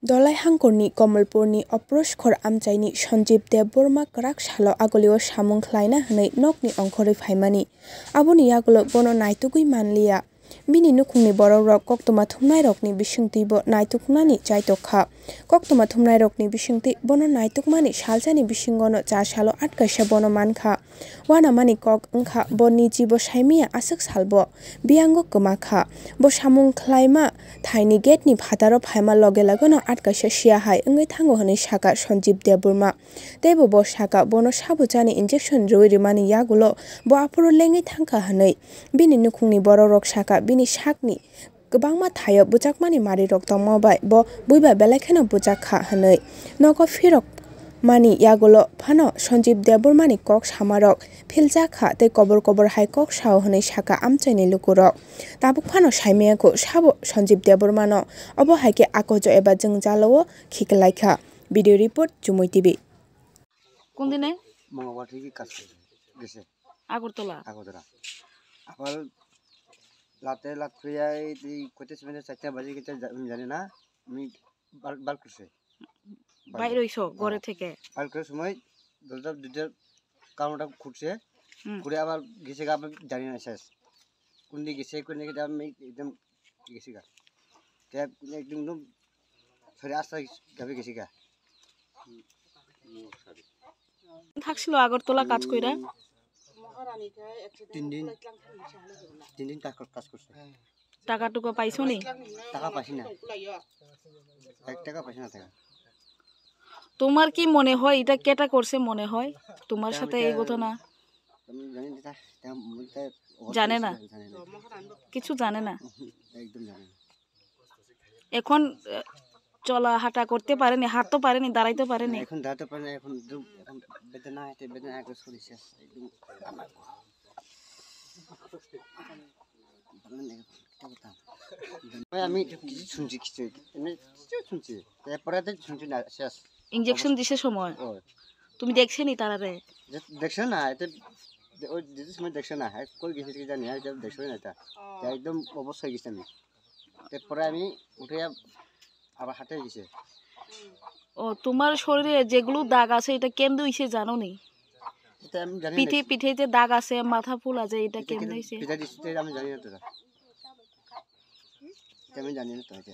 Dolai hangkorni Komalpurni Oproshkhor amchaini Sanjib Debbarma krak salo agolio Samwng Khaina hanai nokni ongkhori phaimani aboni yagulo bono naitugui manliya bini nukhungni borokrok koktoma thumnai rokni bisingti bo naituknani chaitokha koktoma thumnai rokni bisingti bono naitukmani saljani bisingono cha salo atkaisa bono mankha wana mani kok wngkha boni jibo saimia asuk salbo biango kamakha bo Samwng Khlaima thaini gate ni phataro phaima loge lagono atkaisa sia hai wngwi thango hinui saka Sanjib Debbarma teibo bo saka bono sabujani injection rui rimani yagulo bo aporo lengwi thangkha hinui bini nukhungni borokrok saka bini sakni kwbangma thaio bujakmani marirok tongmabai bo buiba belaikheno bujakha hinui Nogo phirok mani yagulo phano Sanjib Debbarmani kok samarok philjakha tei kobor hai kok sao hinui saka amchaini lukurok tabuk phano saimiyako sabo Sanjib Debbarmano obo haike akojo eba jengjalao khikalaikha video report Chumui TV কোন দিনে মঙ্গলবার থেকে কাজ গেছে আগরতলা আবার লাত ফিরাই কইতে সময় 4টা বাজে গেছে আমি জানি না আমি বাল করছে বাইরে হইছো ঘরে থেকে বাল করার সময় দরজা দুটার কারণটা খুঁটছে ঘুরে আবার গেছে আমি জানি না শেষ কোন দিকে গেছে কোন দিকে আমি একদম গেছি গা ট্যাপ একদম সরে আসতে গাবে গেছি গা থাকছিল আগরতলা কাজ কইরা 3 দিন কাজ করছে টাকা টুকু পাইছো নি টাকা পাইছি না 1 টাকা পাইছি না টাকা তোমার কি মনে হয় এটা কেটা করছে মনে হয় তোমার সাথে এই ঘটনা আমি জানি না জানে না কিছু জানে না একদম জানে না এখন চলা হাঁটা করতে পারেনি হাঁটতে পারেনি দাঁড়াইতে পারেনি এখন দাঁড়াতে পারে না এখন বেদনা আগে শুনেছে একদম আমার আমি কিছু শুনছি তারপরে শুনছি না শেষ ইনজেকশন দিছে সময় তুমি দেখছেনি তারারে দেখছ না এটা ওই যে সময় দেখছ না কই গেছে কি জানি আর দেখছ না এটা একদম অবশ্যই গেছে আমি তারপরে আমি উঠে আবার হাঁটে গেছে ও তোমার শরীরে যেগুলো দাগ আছে এটা কেমনে হইছে জানো নি এটা আমি জানি না পিঠে যে দাগ আছে মাথা ফুল আছে এটা কেমনে হইছে এটা দিতে আমি জানি না তো এটা আমি জানি না তো এটা